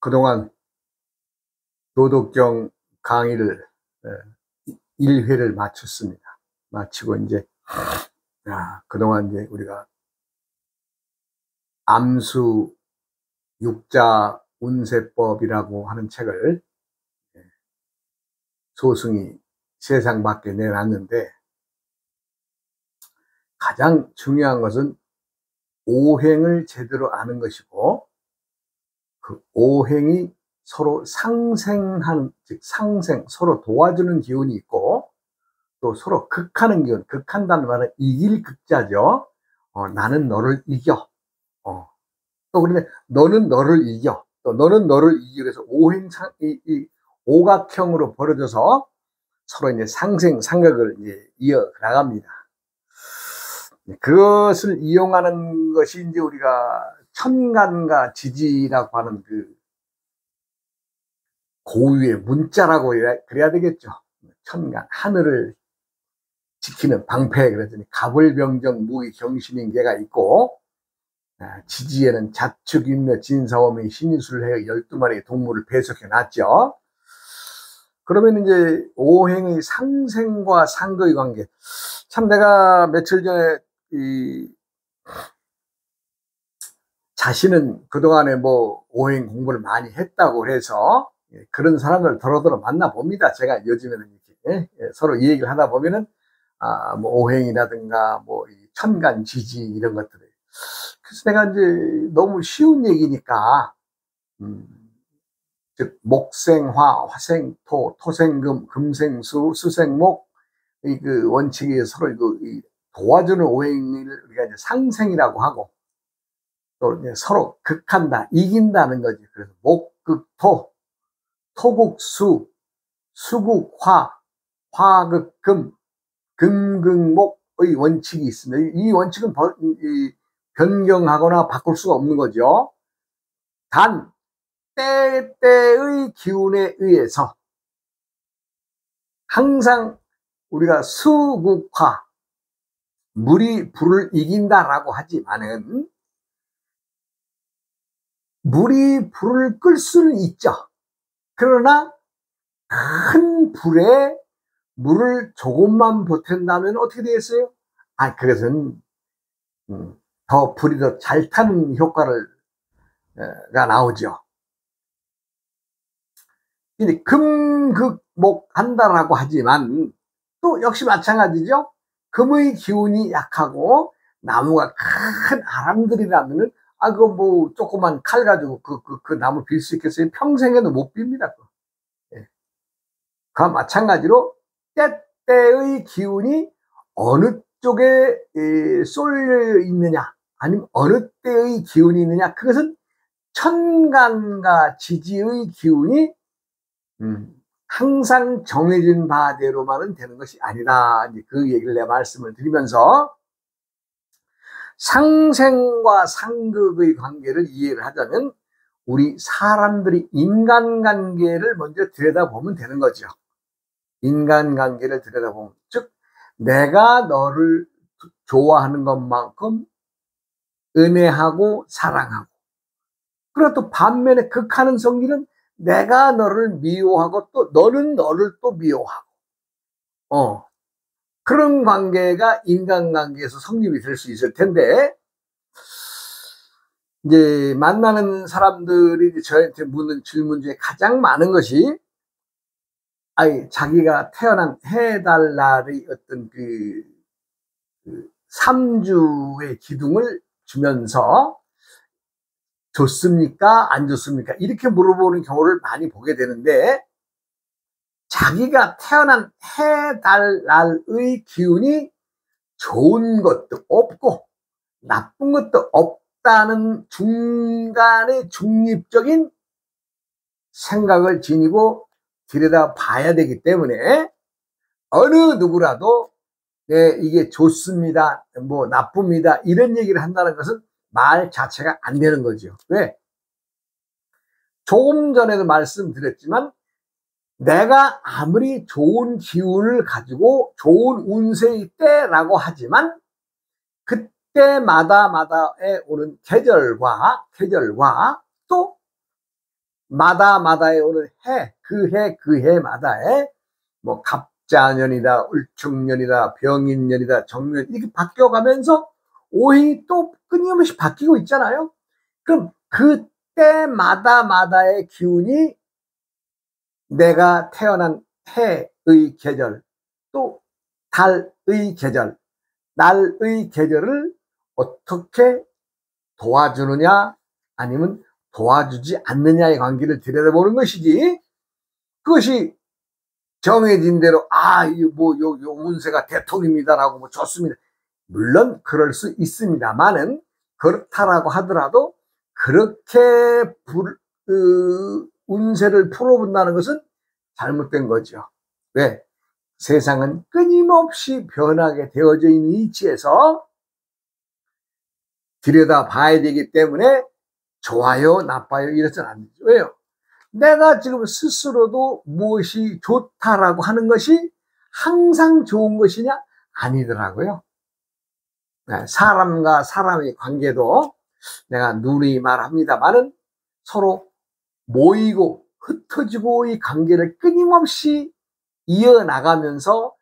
그동안 도덕경 강의를 1회를 마쳤습니다. 마치고 이제 그동안 이제 우리가 암수 육자 운세법이라고 하는 책을 소승이 세상 밖에 내놨는데, 가장 중요한 것은 오행을 제대로 아는 것이고, 그 오행이 서로 상생하는, 즉 상생, 서로 도와주는 기운이 있고, 또 서로 극하는 기운, 극한다는 말은 이길 극자죠. 나는 너를 이겨. 또 그런데 너는 너를 이겨. 또 너는 너를 이기기 위해서 이 오각형으로 벌어져서 서로 이제 상생, 상극을 이제 이어 나갑니다. 그것을 이용하는 것이 이제 우리가 천간과 지지라고 하는 그 고유의 문자라고 그래야 되겠죠. 천간, 하늘을 지키는 방패, 그랬더니 가불병정 무기 경신인계가 있고, 지지에는 자축인묘 진사오미 신유술을 해서 12마리의 동물을 배속해 놨죠. 그러면 이제 오행의 상생과 상극의 관계, 참 내가 며칠 전에 자신은 그동안에 뭐 오행 공부를 많이 했다고 해서 그런 사람들 더러더러 만나봅니다. 제가 요즘에는 이렇게 서로 이 얘기를 하다 보면은 뭐 오행이라든가 뭐 천간 지지 이런 것들을, 그래서 내가 이제 너무 쉬운 얘기니까 즉 목생화, 화생토, 토생금, 금생수, 수생목, 그 원칙이 서로 도와주는 오행을 우리가 이제 상생이라고 하고, 또 이제 서로 극한다, 이긴다는 거지. 그래서 목극토, 토극수, 수극화, 화극금, 금극목의 원칙이 있습니다. 이 원칙은 변경하거나 바꿀 수가 없는 거죠. 단 때때의 기운에 의해서 항상 우리가 수극화, 물이 불을 이긴다라고 하지만은 물이 불을 끌 수는 있죠. 그러나 큰 불에 물을 조금만 보탠다면 어떻게 되겠어요? 그것은 더 불이 더 잘 타는 효과가 나오죠. 금극목 한다라고 하지만 또 역시 마찬가지죠. 금의 기운이 약하고 나무가 큰 아람들이라면은 그거 뭐 조그만 칼 가지고 그 나무 빌 수 있겠어요? 평생에도 못 빕니다. 그와 마찬가지로 때때의 기운이 어느 쪽에 쏠려 있느냐, 아니면 어느 때의 기운이 있느냐, 그것은 천간과 지지의 기운이 항상 정해진 바대로만은 되는 것이 아니다. 그 얘기를 내가 말씀을 드리면서 상생과 상극의 관계를 이해를 하자면 우리 사람들이 인간관계를 먼저 들여다보면 되는 거죠. 인간관계를 들여다보면, 즉 내가 너를 좋아하는 것만큼 은혜하고 사랑하고, 그리고 또 반면에 극하는 성질은 내가 너를 미워하고 또 너는 너를 또 미워하고, 그런 관계가 인간관계에서 성립이 될 수 있을 텐데, 이제 만나는 사람들이 저한테 묻는 질문 중에 가장 많은 것이 자기가 태어난 해달 날의 어떤 그 3주의 기둥을 주면서 좋습니까? 안 좋습니까? 이렇게 물어보는 경우를 많이 보게 되는데, 자기가 태어난 해달 날의 기운이 좋은 것도 없고 나쁜 것도 없다는 중간의 중립적인 생각을 지니고 들여다 봐야 되기 때문에, 어느 누구라도 이게 좋습니다, 뭐 나쁩니다, 이런 얘기를 한다는 것은 말 자체가 안 되는 거죠. 왜? 조금 전에도 말씀드렸지만, 내가 아무리 좋은 기운을 가지고 좋은 운세일 때라고 하지만 그때마다에 오는 계절과 또 마다에 오는 해, 그 해마다에 뭐 갑자년이다, 울충년이다, 병인년이다, 정년 이렇게 바뀌어가면서 오행이 또 끊임없이 바뀌고 있잖아요. 그럼 그때마다의 기운이 내가 태어난 해의 계절, 또 달의 계절, 날의 계절을 어떻게 도와주느냐 아니면 도와주지 않느냐의 관계를 들여다보는 것이지, 그것이 정해진 대로 요 운세가 대통입니다라고 뭐 좋습니다. 물론 그럴 수 있습니다만은, 그렇다라고 하더라도 그렇게 운세를 풀어본다는 것은 잘못된 거죠. 왜? 세상은 끊임없이 변하게 되어져 있는 이치에서 들여다 봐야 되기 때문에 좋아요, 나빠요 이래서는 안 되죠. 왜요? 내가 지금 스스로도 무엇이 좋다라고 하는 것이 항상 좋은 것이냐? 아니더라고요. 사람과 사람의 관계도 내가 누누이 말합니다만은 서로 모이고 흩어지고의 관계를 끊임없이 이어나가면서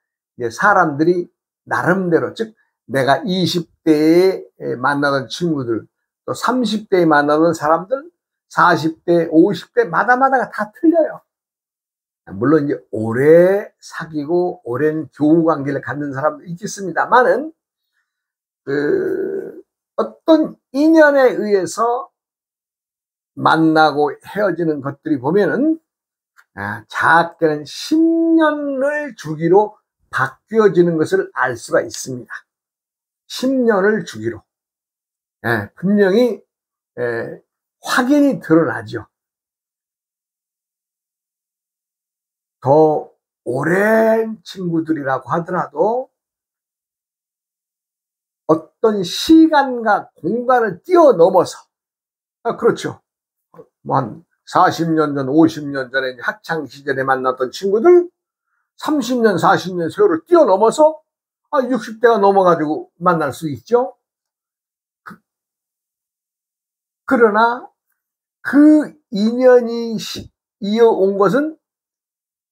사람들이 나름대로, 즉 내가 20대에 만나던 친구들, 또 30대에 만나던 사람들, 40대, 50대 마다가 다 틀려요. 물론 이제 오래 사귀고 오랜 교우 관계를 갖는 사람도 있겠습니다만은, 어떤 인연에 의해서 만나고 헤어지는 것들이 보면은 작게는 10년을 주기로 바뀌어지는 것을 알 수가 있습니다. 10년을 주기로. 분명히 확인이 드러나죠. 더 오랜 친구들이라고 하더라도 어떤 시간과 공간을 뛰어넘어서, 그렇죠. 한 40년 전, 50년 전에 학창 시절에 만났던 친구들 30년, 40년 세월을 뛰어넘어서 60대가 넘어가지고 만날 수 있죠. 그러나 그 인연이 이어온 것은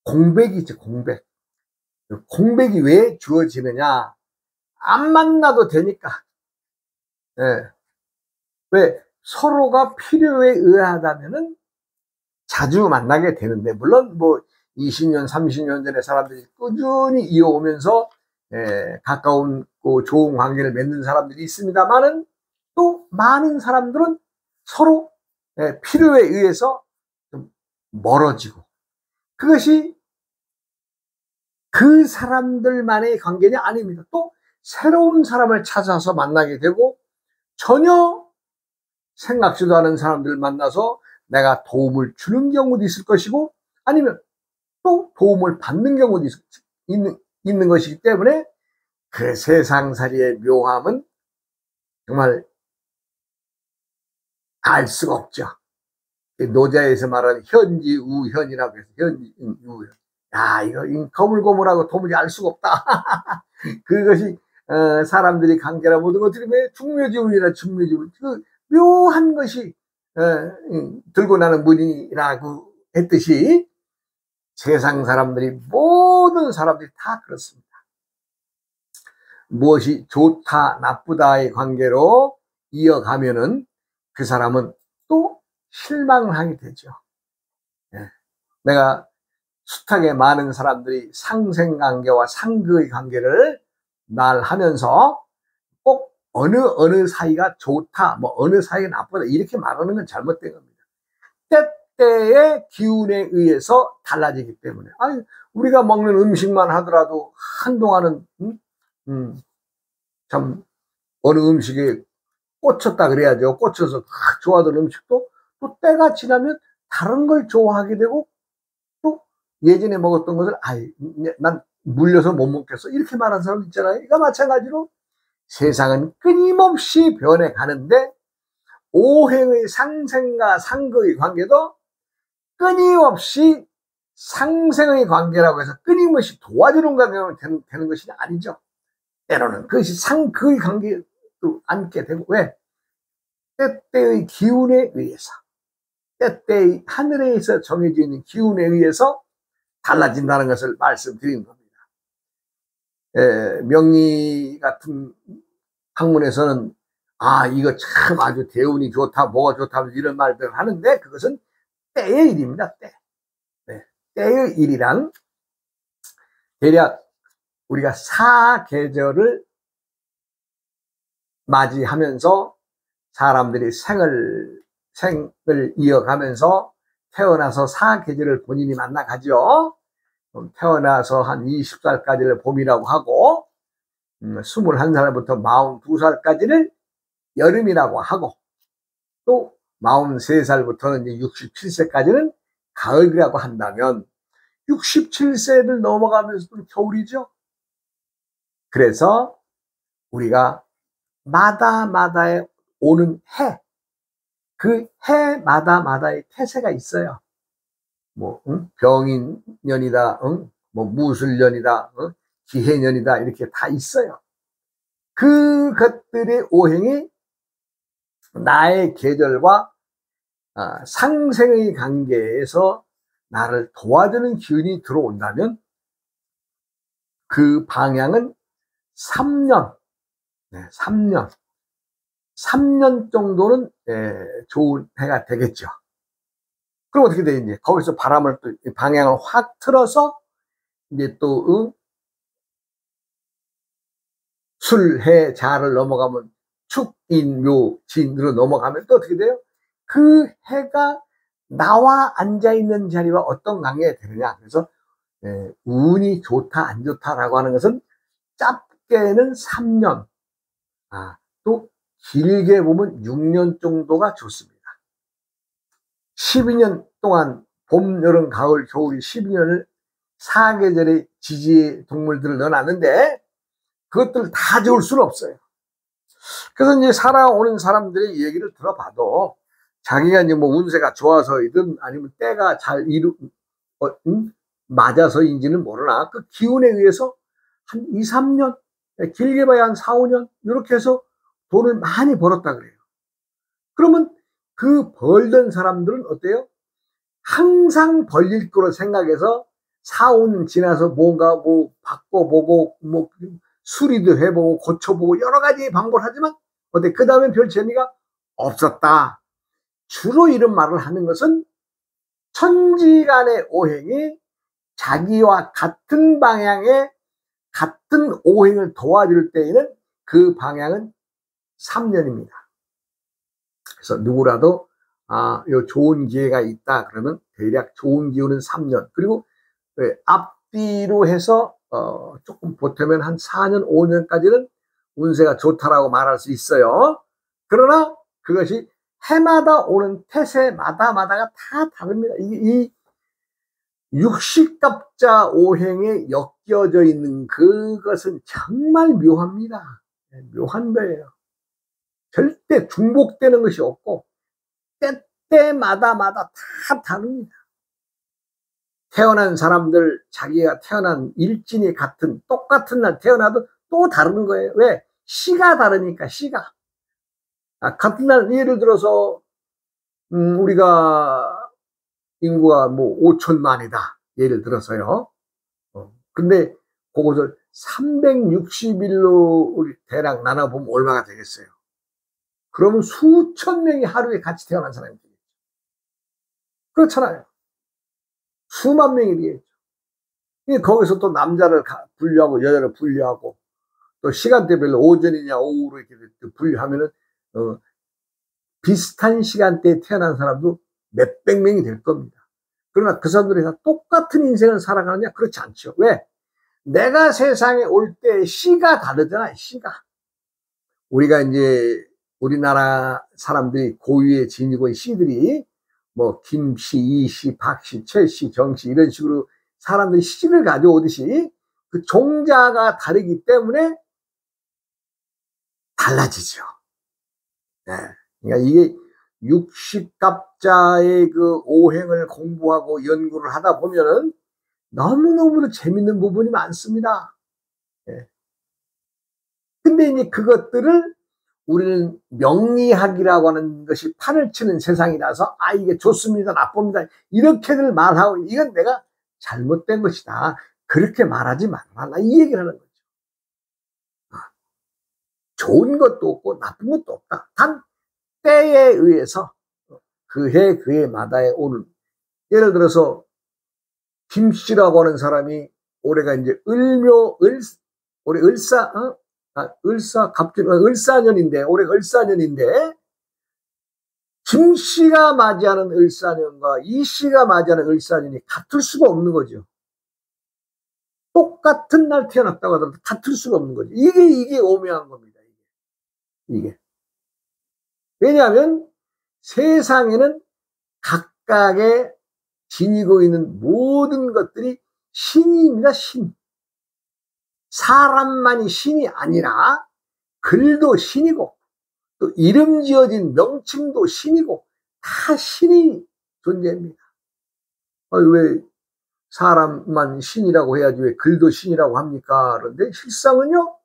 공백이죠, 공백. 공백이 왜 주어지느냐? 안 만나도 되니까. 왜? 서로가 필요에 의하다면은 자주 만나게 되는데, 물론 뭐 20년, 30년 전에 사람들이 꾸준히 이어오면서 가까운 좋은 관계를 맺는 사람들이 있습니다만은, 또 많은 사람들은 서로 필요에 의해서 좀 멀어지고, 그것이 그 사람들만의 관계냐? 아닙니다. 또 새로운 사람을 찾아서 만나게 되고, 전혀 생각지도 않은 사람들을 만나서 내가 도움을 주는 경우도 있을 것이고, 아니면 또 도움을 받는 경우도 있는 것이기 때문에, 그 세상살이의 묘함은 정말 알 수가 없죠. 노자에서 말하는 현지우현이라고 해서, 현지우현. 이거 거물거물하고 도무지 알 수가 없다. 그것이 사람들이 관계라 모든 것들이 왜 중묘지운이나 중묘지운, 그 묘한 것이 들고 나는 문이라고 했듯이, 세상 사람들이, 모든 사람들이 다 그렇습니다. 무엇이 좋다 나쁘다의 관계로 이어가면은 그 사람은 또 실망을 하게 되죠. 내가 숱하게 많은 사람들이 상생관계와 상극의 관계를 말하면서 꼭 어느 사이가 좋다, 뭐 어느 사이가 나쁘다 이렇게 말하는 건 잘못된 겁니다. 때때의 기운에 의해서 달라지기 때문에, 우리가 먹는 음식만 하더라도 한동안은 참 어느 음식에 꽂혔다 그래야죠. 꽂혀서 좋아하던 음식도 또 때가 지나면 다른 걸 좋아하게 되고, 또 예전에 먹었던 것을 난 물려서 못 먹겠어 이렇게 말하는 사람 있잖아요. 그러니까 마찬가지로 세상은 끊임없이 변해가는데, 오행의 상생과 상극의 관계도 끊임없이 상생의 관계라고 해서 끊임없이 도와주는 관계가 되는 것이 아니죠. 때로는 그것이 상극의 관계도 앉게 되고, 왜? 때때의 기운에 의해서. 때때 하늘에서 정해져 있는 기운에 의해서 달라진다는 것을 말씀드린 겁니다. 명리 같은 학문에서는 이거 참 아주 대운이 좋다, 뭐가 좋다 이런 말들을 하는데 그것은 때의 일입니다. 때의 일이란 대략 우리가 사계절을 맞이하면서 사람들이 생을 이어가면서 태어나서 사계절을 본인이 만나가죠. 태어나서 한 20살까지를 봄이라고 하고 21살부터 42살까지를 여름이라고 하고 또 43살부터는 이제 67세까지는 가을이라고 한다면 67세를 넘어가면서도 겨울이죠. 그래서 우리가 마다에 오는 해, 그 해마다의 태세가 있어요. 병인년이다, 무술년이다, 기해년이다, 이렇게 다 있어요. 그것들의 오행이 나의 계절과 상생의 관계에서 나를 도와주는 기운이 들어온다면 그 방향은 3년 정도는 좋은 해가 되겠죠. 그럼 어떻게 돼? 이제 거기서 바람을 또 방향을 확 틀어서 이제 또 술해 자를 넘어가면 축인묘진으로 넘어가면 또 어떻게 돼요? 그 해가 나와 앉아 있는 자리와 어떤 관계가 되느냐. 그래서 운이 좋다 안 좋다라고 하는 것은 짧게는 3년, 또 길게 보면 6년 정도가 좋습니다. 12년 동안 봄, 여름, 가을, 겨울이 12년을 사계절의 지지의 동물들을 넣어놨는데 그것들 다 좋을 수는 없어요. 그래서 이제 살아오는 사람들의 얘기를 들어봐도 자기가 이제 뭐 운세가 좋아서이든 아니면 때가 잘 맞아서인지는 모르나 그 기운에 의해서 한 2, 3년, 길게 봐야 한 4, 5년 이렇게 해서 돈을 많이 벌었다 그래요. 그러면 그 벌던 사람들은 어때요? 항상 벌릴 거로 생각해서 4, 5년 지나서 뭔가 바꿔보고 수리도 해보고 고쳐보고 여러 가지 방법을 하지만 그 다음에 별 재미가 없었다. 주로 이런 말을 하는 것은 천지간의 오행이 자기와 같은 방향의 같은 오행을 도와줄 때에는 그 방향은 3년입니다. 그래서 누구라도 요 좋은 기회가 있다 그러면 대략 좋은 기운은 3년, 그리고 앞뒤로 해서 조금 보태면 한 4년, 5년까지는 운세가 좋다라고 말할 수 있어요. 그러나 그것이 해마다 오는 태세마다가 다 다릅니다. 이 육식갑자 오행에 엮여져 있는 그것은 정말 묘합니다. 묘한 거예요. 절대 중복되는 것이 없고 때마다 다 다릅니다. 태어난 사람들 자기가 태어난 일진이 같은 똑같은 날 태어나도 또 다른 거예요. 왜? 시가 다르니까. 시가 같은 날 예를 들어서 우리가 인구가 뭐 5천만이다 예를 들어서요. 근데 그것을 360일로 우리 대략 나눠보면 얼마가 되겠어요? 그러면 수천 명이 하루에 같이 태어난 사람이 되겠죠. 그렇잖아요. 수만 명이 되겠죠. 거기서 또 남자를 분류하고 여자를 분류하고 또 시간대별로 오전이냐 오후로 이렇게 분류하면은 비슷한 시간대에 태어난 사람도 몇백 명이 될 겁니다. 그러나 그 사람들이 다 똑같은 인생을 살아가느냐? 그렇지 않죠. 왜? 내가 세상에 올 때 시가 다르잖아요. 시가. 우리가 이제 우리나라 사람들이 고유의 지니고 시들이 뭐 김씨, 이씨, 박씨, 최씨, 정씨 이런 식으로 사람들이 시를 가져오듯이 그 종자가 다르기 때문에 달라지죠. 네. 그러니까 이게 육식갑자의 그 오행을 공부하고 연구를 하다 보면은 너무너무도 재밌는 부분이 많습니다. 네. 근데 이제 그것들을 우리는 명리학이라고 하는 것이 판을 치는 세상이라서 이게 좋습니다, 나쁩니다 이렇게들 말하고 이건 내가 잘못된 것이다. 그렇게 말하지 말라. 이 얘기를 하는 거죠. 좋은 것도 없고 나쁜 것도 없다. 단 때에 의해서 그해 그해마다에 오는, 예를 들어서 김씨라고 하는 사람이 올해가 이제 올해 을사년인데, 올해가 을사년인데, 김씨가 맞이하는 을사년과 이씨가 맞이하는 을사년이 같을 수가 없는 거죠. 똑같은 날 태어났다고 하더라도 같을 수가 없는 거죠. 이게 오묘한 겁니다. 이게. 왜냐하면 세상에는 각각의 지니고 있는 모든 것들이 신입니다. 신. 사람만이 신이 아니라 글도 신이고 또 이름 지어진 명칭도 신이고 다 신이 존재합니다. 왜 사람만 신이라고 해야지 왜 글도 신이라고 합니까? 그런데 실상은요,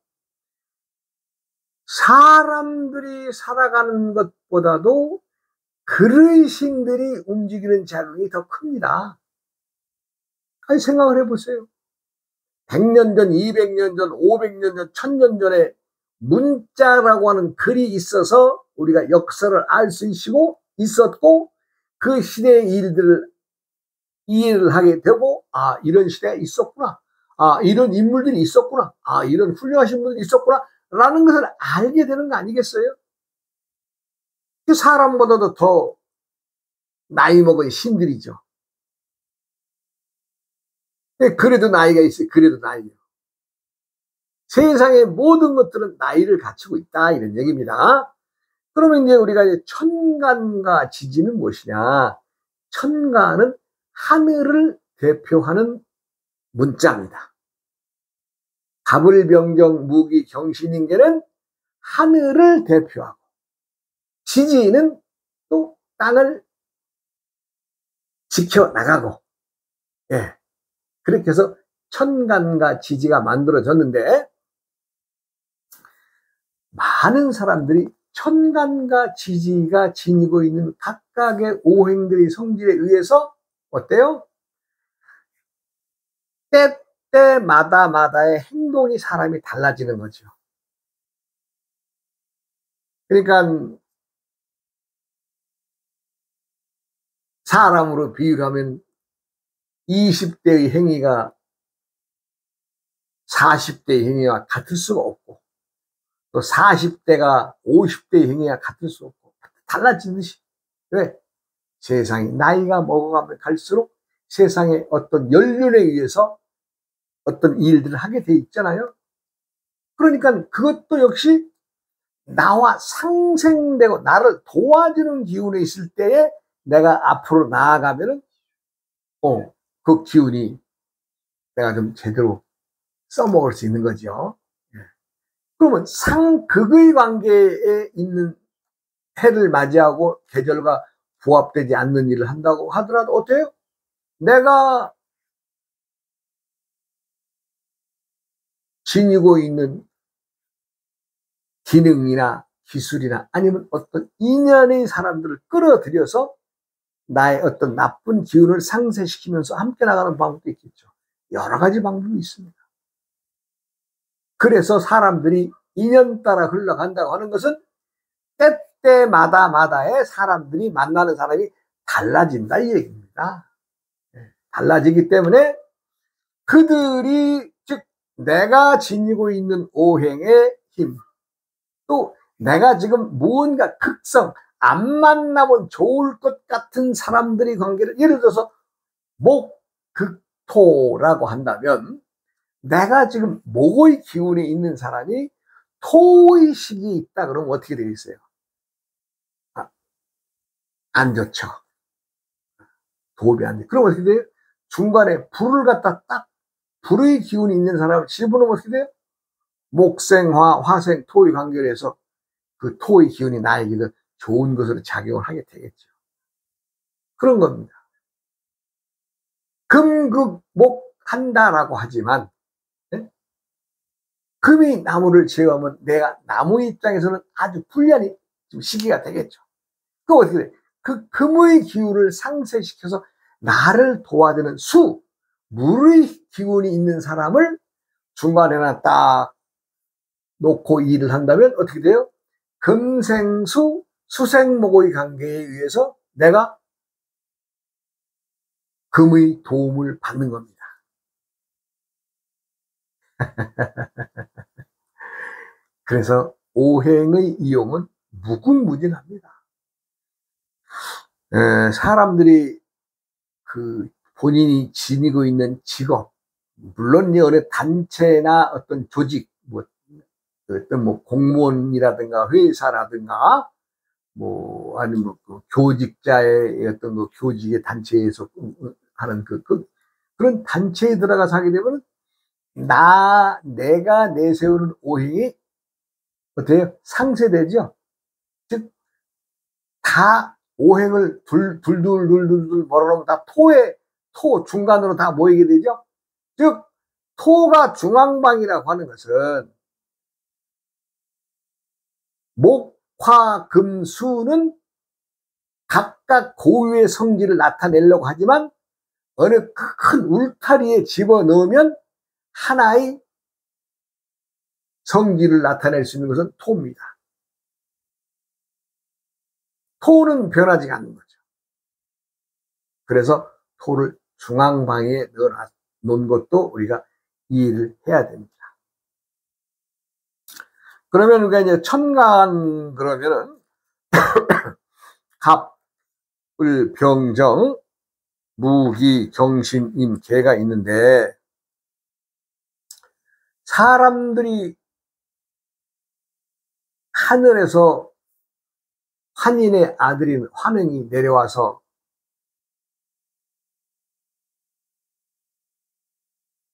사람들이 살아가는 것보다도 글의 신들이 움직이는 작용이 더 큽니다. 생각을 해보세요. 100년 전, 200년 전, 500년 전, 1000년 전에 문자라고 하는 글이 있어서 우리가 역사를 알 수 있었고 그 시대의 일들을 이해를 하게 되고, 이런 시대가 있었구나, 이런 인물들이 있었구나, 이런 훌륭하신 분들이 있었구나 라는 것을 알게 되는 거 아니겠어요? 사람보다도 더 나이 먹은 신들이죠. 그래도 나이가 있어요. 그래도 나이요. 세상의 모든 것들은 나이를 갖추고 있다, 이런 얘기입니다. 그러면 이제 우리가 이제 천간과 지지는 무엇이냐? 천간은 하늘을 대표하는 문자입니다. 갑을병정 무기 경신인계는 하늘을 대표하고, 지지는 또 땅을 지켜나가고, 그렇게 해서 천간과 지지가 만들어졌는데, 많은 사람들이 천간과 지지가 지니고 있는 각각의 오행들의 성질에 의해서 어때요? 때마다의 행동이 사람이 달라지는 거죠. 그러니까 사람으로 비유를 하면 20대의 행위가 40대의 행위와 같을 수가 없고, 또 40대가 50대의 행위와 같을 수 없고, 달라지듯이. 왜? 세상이 나이가 먹어가면 갈수록 세상의 어떤 연륜에 의해서 어떤 일들을 하게 돼 있잖아요. 그러니까 그것도 역시 나와 상생되고 나를 도와주는 기운에 있을 때에 내가 앞으로 나아가면은 그 기운이 내가 좀 제대로 써먹을 수 있는 거죠. 그러면 상극의 관계에 있는 해를 맞이하고 계절과 부합되지 않는 일을 한다고 하더라도 어때요? 내가 지니고 있는 기능이나 기술이나 아니면 어떤 인연의 사람들을 끌어들여서 나의 어떤 나쁜 기운을 상쇄시키면서 함께 나가는 방법도 있겠죠. 여러 가지 방법이 있습니다. 그래서 사람들이 인연 따라 흘러간다고 하는 것은 때때마다의 사람들이 만나는 사람이 달라진다, 이 얘기입니다. 달라지기 때문에 그들이, 즉 내가 지니고 있는 오행의 힘, 또 내가 지금 무언가 극성, 안 만나면 좋을 것 같은 사람들의 관계를, 예를 들어서 목극토라고 한다면 내가 지금 목의 기운에 있는 사람이 토의 식이 있다 그러면 어떻게 되겠어요? 안 좋죠. 도움이 안 돼. 그럼 어떻게 돼요? 중간에 불을 갖다 딱, 불의 기운이 있는 사람을 집어넣으면 어떻게 돼요? 목생화, 화생, 토의 관계를 해서 그 토의 기운이 나에게도 좋은 것으로 작용을 하게 되겠죠. 그런 겁니다. 금극목 한다라고 하지만 금이 나무를 제어하면 내가 나무 입장에서는 아주 불리한 시기가 되겠죠. 그 어떻게 돼? 그 금의 기운을 상쇄시켜서 나를 도와주는 물의 기운이 있는 사람을 중간에나 딱 놓고 일을 한다면 어떻게 돼요? 금생수, 수생목의 관계에 의해서 내가 금의 도움을 받는 겁니다. 그래서 오행의 이용은 무궁무진합니다. 사람들이 본인이 지니고 있는 직업, 물론 어느 단체나 어떤 조직, 어떤 공무원이라든가 회사라든가 아니면 교직자의 어떤 교직의 단체에서 하는 그런 단체에 들어가서 하게 되면 내가 내세우는 오행이 어때요? 상쇄되죠? 즉, 다 오행을 둘둘 몰아놓으면 다 토 중간으로 다 모이게 되죠? 즉, 토가 중앙방이라고 하는 것은 목, 화, 금, 수는 각각 고유의 성질을 나타내려고 하지만 어느 큰 울타리에 집어넣으면 하나의 성질을 나타낼 수 있는 것은 토입니다. 토는 변하지 않는 거죠. 그래서 토를 중앙방에 넣어놓은 것도 우리가 이해를 해야 됩니다. 그러면 우리가 이제 천간 그러면은 갑을 병정, 무기, 경신, 임, 개가 있는데 사람들이 하늘에서 환인의 아들인 환웅이 내려와서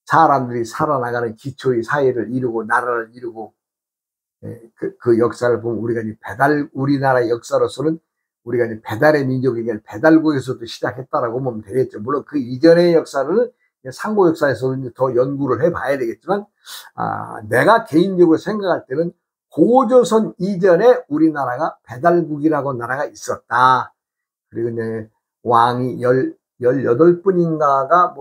사람들이 살아나가는 기초의 사회를 이루고 나라를 이루고 그 역사를 보면 우리가 이제 우리나라 역사로서는 우리가 이제 배달의 민족이니까 배달구에서도 시작했다라고 보면 되겠죠. 물론 그 이전의 역사는 상고 역사에서는 더 연구를 해봐야 되겠지만, 내가 개인적으로 생각할 때는 고조선 이전에 우리나라가 배달국이라고 나라가 있었다. 그리고 이제 왕이 18분인가가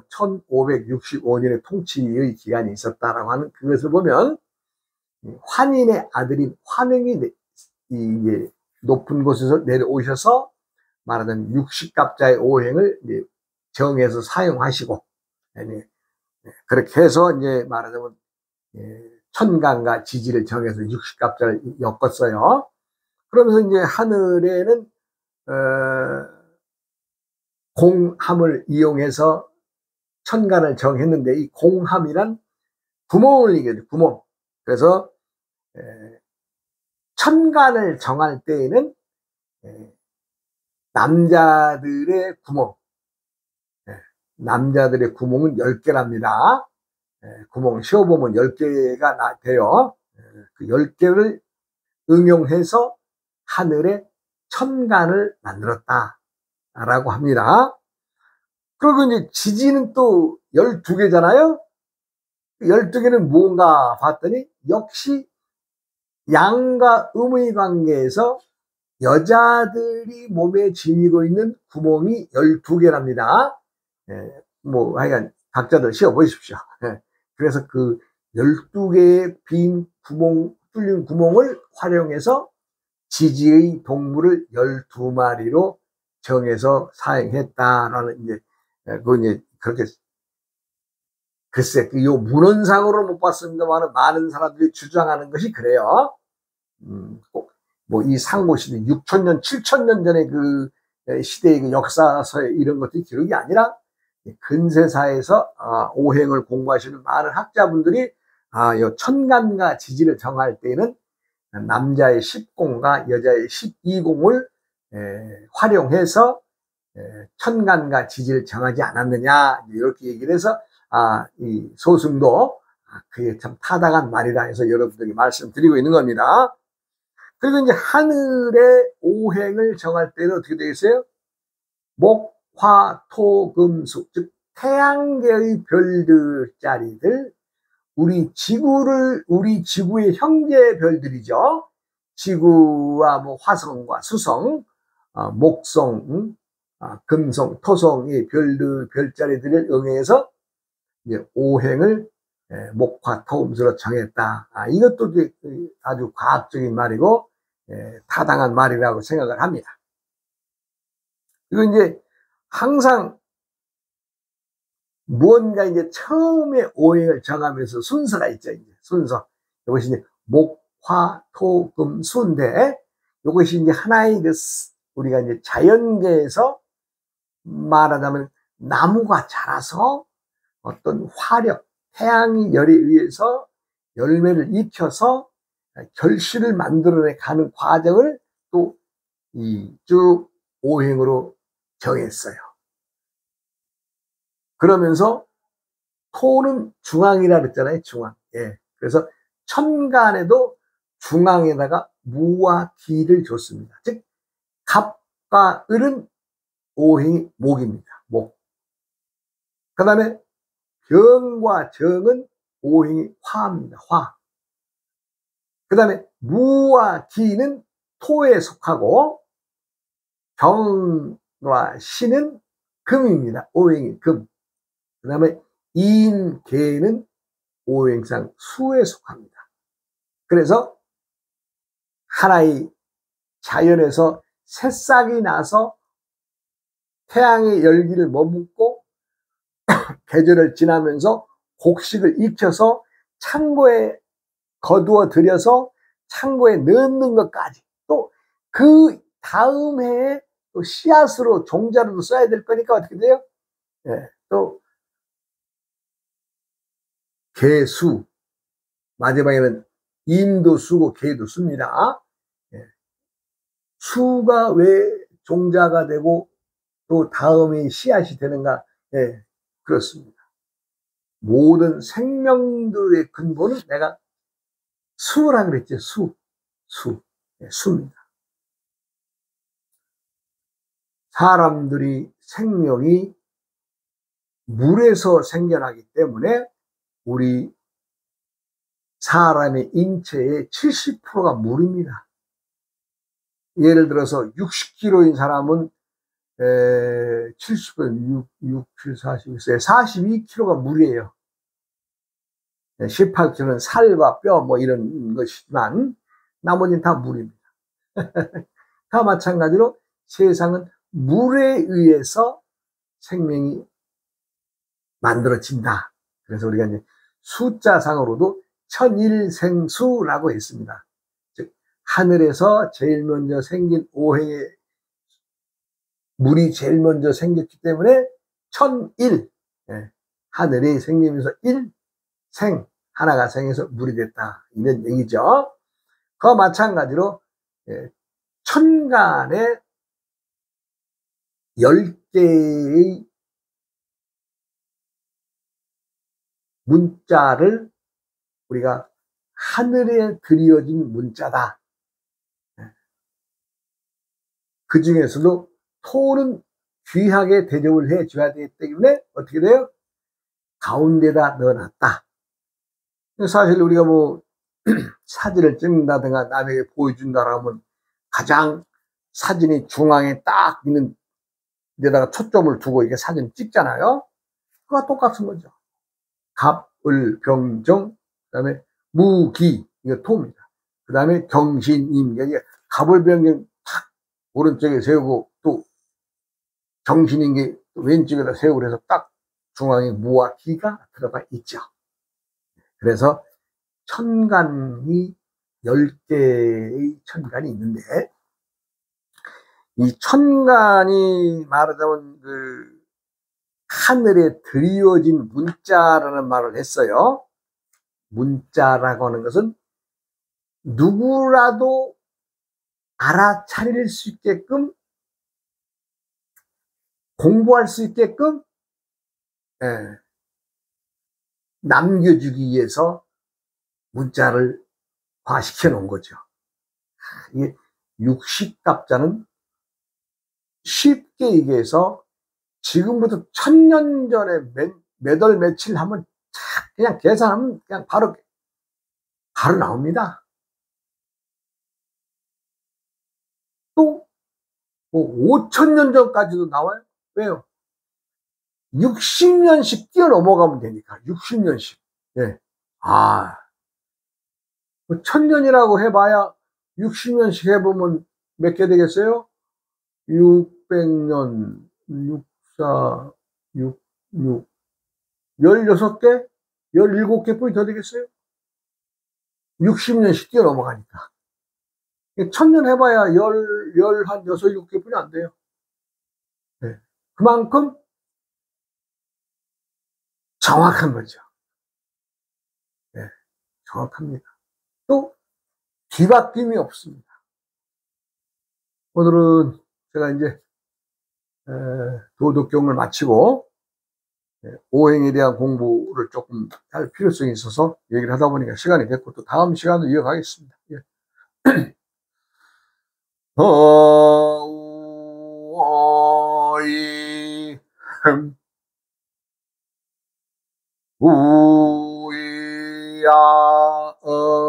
1565년의 통치의 기간이 있었다라고 하는 그것을 보면 환인의 아들인 환웅이 이제 높은 곳에서 내려오셔서 말하자면 60갑자의 오행을 이제 정해서 사용하시고 그렇게 해서 이제 말하자면 천간과 지지를 정해서 60갑자를 엮었어요. 그러면서 이제 하늘에는 공함을 이용해서 천간을 정했는데 이 공함이란 구멍을 얘기해요. 구멍. 그래서 천간을 정할 때에는 남자들의 구멍, 남자들의 구멍은 10개랍니다. 구멍 쉬어보면 10개가 돼요. 그 10개를 응용해서 하늘에 천간을 만들었다라고 합니다. 그리고 이제 지지는 또 12개잖아요. 12개는 뭔가 봤더니 역시 양과 음의 관계에서 여자들이 몸에 지니고 있는 구멍이 12개랍니다. 하여간 각자들 쉬어 보십시오. 그래서 그 12개의 빈 구멍, 뚫린 구멍을 활용해서 지지의 동물을 12마리로 정해서 사용했다라는 이제, 이제 그렇게, 글쎄, 요 문헌상으로는 못 봤습니다만 많은 사람들이 주장하는 것이 그래요. 이 상고시대 6,000년, 7,000년 전에 그 시대의 그 역사서에 이런 것들이 기록이 아니라 근세사에서 오행을 공부하시는 많은 학자분들이 요 천간과 지지를 정할 때에는 남자의 10공과 여자의 12공을 활용해서 천간과 지지를 정하지 않았느냐 이렇게 얘기를 해서 이 소승도 그게 참 타당한 말이라 해서 여러분들이 말씀드리고 있는 겁니다. 그리고 이제 하늘의 오행을 정할 때는 어떻게 되겠어요? 목, 화, 토, 금, 수, 즉 태양계의 별들 자리들 우리 지구의 형제별들이죠. 지구와 뭐 화성과 수성, 목성, 금성, 토성의 별자리들을 응해서 이제 오행을 목화토금수로 정했다. 이것도 아주 과학적인 말이고 타당한 말이라고 생각을 합니다. 이거 이제 항상 무언가 이제 처음에 오행을 정하면서 순서가 있죠. 이제 순서. 이것이 이제 목화토금수인데 이것이 이제 하나의 우리가 이제 자연계에서 말하자면 나무가 자라서 어떤 화력, 태양의 열에 의해서 열매를 익혀서 결실을 만들어내 가는 과정을 또 이 쭉 오행으로 정했어요. 그러면서 토는 중앙이라 그랬잖아요. 중앙. 예. 그래서 천간에도 중앙에다가 무와 기를 줬습니다. 즉 갑과 을은 오행이 목입니다. 목. 그 다음에 병과 정은 오행이 화입니다. 화. 그 다음에 무와 기는 토에 속하고 병과 신은 금입니다. 오행이 금. 그 다음에 인, 계는 오행상 수에 속합니다. 그래서 하나의 자연에서 새싹이 나서 태양의 열기를 머금고 계절을 지나면서 곡식을 익혀서 창고에 거두어 들여서 창고에 넣는 것까지 또 그 다음 해에 또 씨앗으로 종자로도 써야 될 거니까 어떻게 돼요? 예, 또 개수 마지막에는 인도 수고 개도 수입니다. 예. 수가 왜 종자가 되고 또 다음이 씨앗이 되는가? 예, 그렇습니다. 모든 생명들의 근본은 내가 수라 그랬죠. 수. 예, 수입니다. 사람들이 생명이 물에서 생겨나기 때문에 우리 사람의 인체의 70%가 물입니다. 예를 들어서 60kg인 사람은 70%, 6, 7, 40, 42kg가 물이에요. 18kg는 살과 뼈 뭐 이런 것이지만 나머지는 다 물입니다. 다 마찬가지로 세상은 물에 의해서 생명이 만들어진다. 그래서 우리가 이제 숫자상으로도 천일생수라고 했습니다. 즉 하늘에서 제일 먼저 생긴 오행에 물이 제일 먼저 생겼기 때문에 천일, 하늘이 생기면서 일생, 하나가 생겨서 물이 됐다 이런 얘기죠. 그와 마찬가지로 천간에 10개의 문자를 우리가 하늘에 그려진 문자다. 그 중에서도 토는 귀하게 대접을 해줘야 되기 때문에 어떻게 돼요? 가운데다 넣어놨다. 사실 우리가 뭐 사진을 찍는다든가 남에게 보여준다 하면 가장 사진이 중앙에 딱 있는 데다가 초점을 두고 이게 사진 찍잖아요. 그거와 똑같은 거죠. 갑, 을, 병, 정, 그 다음에 무기, 이거 토입니다. 그 다음에 경신, 임, 이게 갑을, 병, 정 탁 오른쪽에 세우고 또 경신인 게 왼쪽에다 세우고 그래서 딱 중앙에 무와 기가 들어가 있죠. 그래서 천간이 10개의 천간이 있는데 이 천간이 말하자면 그 하늘에 드리워진 문자라는 말을 했어요. 문자라고 하는 것은 누구라도 알아차릴 수 있게끔 공부할 수 있게끔 남겨주기 위해서 문자를 화시켜 놓은 거죠. 이게 육식갑자는 쉽게 얘기해서 지금부터 1000년 전에 몇 월 며칠 하면 그냥 계산하면 그냥 바로 나옵니다. 또 뭐 5,000년 전까지도 나와요. 왜요? 60년씩 뛰어넘어가면 되니까. 60년씩. 예. 아, 1000년이라고 해봐야 60년씩 해보면 몇 개 되겠어요? 600년, 64, 6, 6, 16개? 17개뿐이 더 되겠어요? 60년씩 뛰어넘어가니까. 1000년 해봐야 한 6, 7개뿐이 안 돼요. 네. 그만큼 정확한 거죠. 네, 정확합니다. 또 뒤바뀜이 없습니다. 오늘은 제가 이제 도덕경을 마치고 오행에 대한 공부를 조금 할 필요성이 있어서 얘기를 하다 보니까 시간이 됐고, 또 다음 시간도 이어가겠습니다. 예. 어이 우야 우야